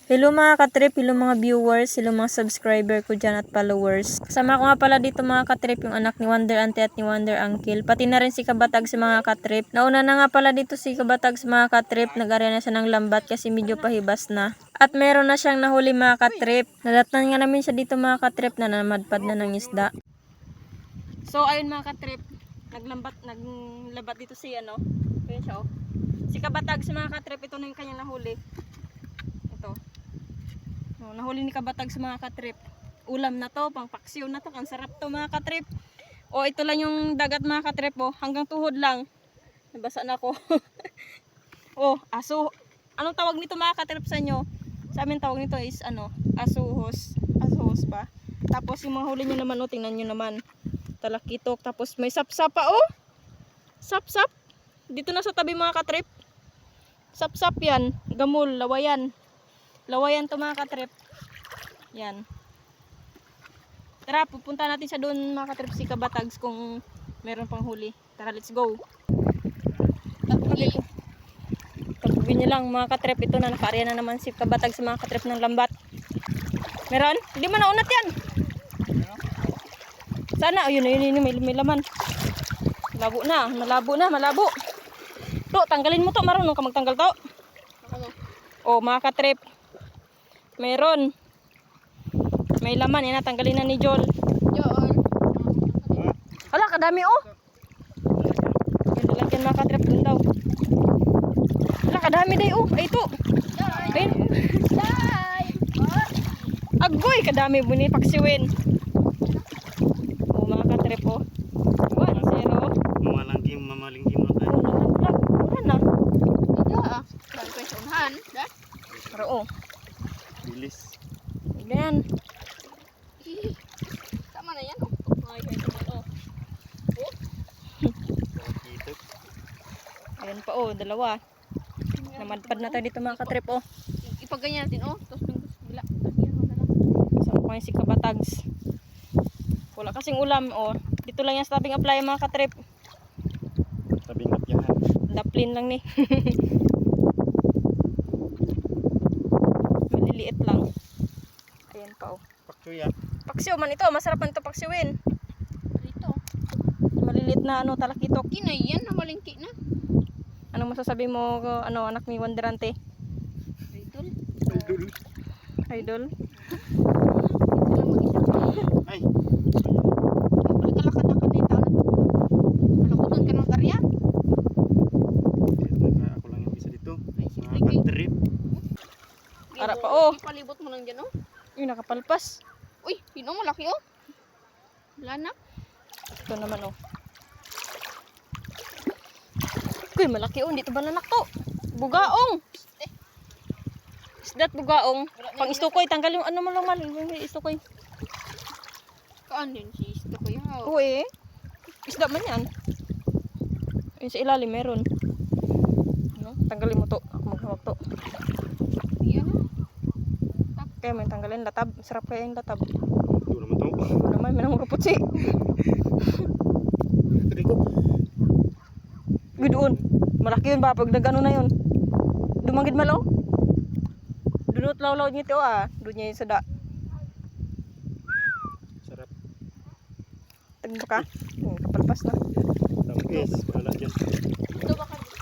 Hello mga katrip, hello mga viewers, hello mga subscriber ko dyan at followers. Kasama ko nga pala dito mga katrip yung anak ni Wonder Auntie at ni Wonder Uncle. Pati na rin si Kabatag sa mga katrip. Nauna na nga pala dito si Kabatag sa mga katrip. Nag-area na siya ng lambat kasi medyo pahibas na. At meron na siyang nahuli mga katrip. Nadatnan nga namin siya dito mga katrip na namadpad na ng isda. So ayun mga katrip, naglabat dito si ano. Ayun siya oh. Si Kabatag sa mga katrip, ito na yung kanyang nahuli. Ito. Nahuli ni Kabatag sa mga katrip. Ulam na to, pang paksiw na to. Ang sarap to mga katrip. O ito lang yung dagat mga katrip oh. Hanggang tuhod lang. Nabasa na ako. Oh, aso. Anong tawag nito mga katrip sa inyo? Sa amin tawag nito is ano, asuhos. Asuhos ba? Tapos yung mga huli nyo naman oh, tingnan nyo naman. Talakitok. Tapos may sapsap pa oh. Sapsap. Dito na sa tabi mga katrip. Sapsap yan. Gamul, lawayan. Lawayan to mga katrip. Yan. Tara, pupunta natin sa doon mga katrip si Kabatags kung meron pang huli. Tara, let's go. Tagpugin nyo lang mga katrip. Ito na, naka-area na naman si Kabatags sa mga katrip ng lambat. Meron? Hindi man naunat yan. Sana, yun, may laman. Malabo na, malabo. To, tanggalin mo to. Marunong ka magtanggal to. Oh, mga katrip. Meron. May laman. Yan, natanggalin na ni Joel. Wala, kadami oh. Yan, lalagyan mga katrip dun daw. Wala, kadami day oh. Ay, ito. Ayun. Agoy, kadami buni paksiwin. Oh, mga katrip oh. 1-0. Mamalinggim na tayo. Wala na. Pero oh. Bilis. Ganyan. Tama na yan. Talakitok. Ayan pa oh, dalawa. Namadpad na tayo dito mga katrip oh. Ipagganyan natin oh. Tapos bila. Kasama ko yung si Kabatags. Wala kasing ulam oh. Dito lang yan sa tabing apply mga katrip. Tabing napyahan. Daplin lang ni. Maliliit lang. Ayan pa oh. Paksuya. Paksiw man ito, masarap man ito paksiwin. Dito. Maliliit na ano, talakitok. Kinay yan. Namalingki na. Anong masasabi mo ano, anak ni Wonder Auntie? Idol. Idol. Idol? Ito lang mag-isa. Ay. Balik kalakad-lakad na yung tao na. Malakutan ka ng karya. Ako lang yung isa dito. Ay, siyempre. Mga katrip. Ara pa oh. Ipalibot mo lang dyan oh. Yung nakapalpas. Uy, yun oh. Malaki oh. Wala na. Ito naman oh. Uy, malaki oh. Dito ba nanak to? Bugaong. Isdat bugaong. Pang istukoy, tanggal yung ano mo lang man. Yung istukoy. Kaan din si Isto ko yaw. Oo eh. Isda man yan. Ayun sa ilalim meron. Ano? Tanggalin mo to. Ako maghawak to. Yan oh. Kaya may tanggalin latab. Sarap kaya yung latab. Ito naman to. Ano naman, may namukaputsi. Ito ko. Uy, doon. Malaki yun ba? Pag nag-ano na yun. Dumangid malaw. Dunot law-law niya ito ah. Doon niya yung sada. Sarap. Tagbo ka. Kapalpas na. Tamis. Wala dyan. Ito baka dito.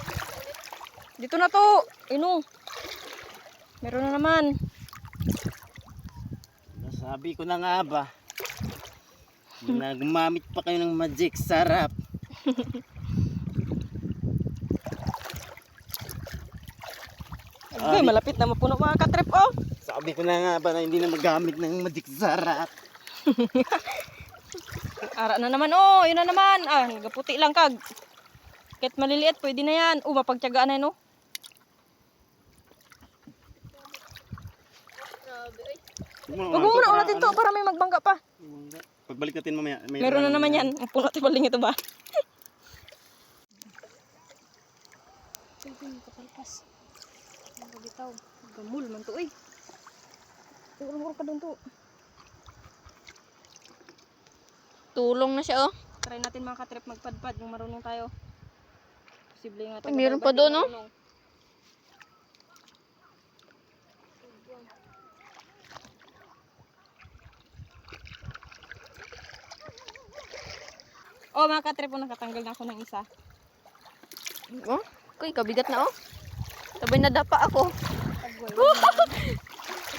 Dito na to. Ino. Meron na naman. Nasabi ko na nga ba. Na gumamit pa kayo ng magic. Sarap. Ay, malapit na mapuno mga katrip oh. Sabi ko na nga ba na hindi na magamit ng magic. Sarap. Ara na naman oh. Yun na naman. Ah, gaputi lang kag. Kahit maliliit, pwede na yan. Mapagtyagaan na yun oh. Grabe ay. Huwag mo muna unatin to para may magbangga pa. Pagbalik natin mamaya. Meron na naman yan. Ang puno tayo baling ito ba? Pwede yung kapalpas. Ang bitaw. Gamul man to eh. Urong-urong ka doon to. Tulong na siya oh. Try natin mga katrip magpadpad. Yung marunong tayo. Posible nga. Meron pa doon oh. Oh, mga katrip, nakatanggal na ako ng isa. Oh, kuy, kabigat na oh. Sabay nadapa ako.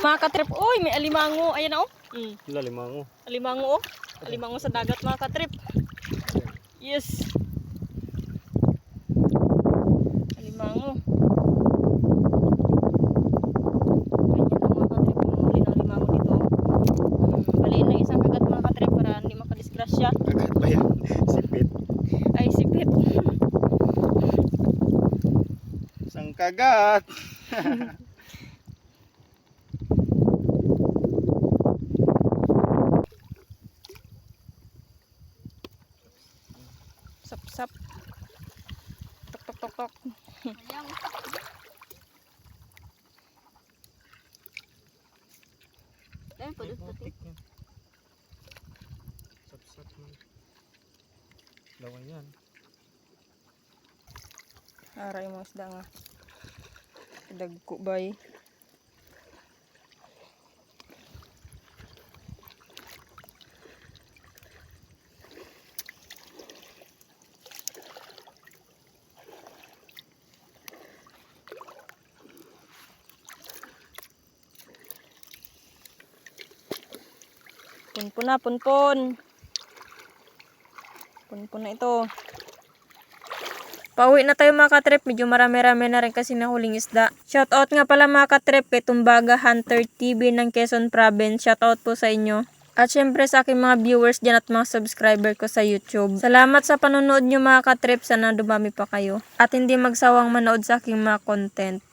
Mga katrip, uy, may alimango. Ayan na oh. Lalimango. Alimango oh. Alimango sa dagat, mga katrip. Yes. Alimango. Ganyan lang mga katrip, umuli ng alimango dito. Baliin na isang kagat mga katrip para hindi makadisgrasya. Kagat ba yan? Sipit. Ay, sipit. Isang kagat. Sap-sap. Tok-tok-tok-tok. Eh, pwede pati. Sap-sap man. Lawan yan. Aray mo isda nga. Dagko bay. Punpun na, punpun. Punpun na ito. Pauwi na tayo mga katrip. Medyo marami-rami na rin kasi nahuling isda. Shoutout nga pala mga katrip kay Tumbaga Hunter TV ng Quezon Province. Shoutout po sa inyo. At syempre sa aking mga viewers dyan at mga subscriber ko sa YouTube. Salamat sa panonood nyo mga katrip. Sana dumami pa kayo. At hindi magsawang manood sa aking mga content.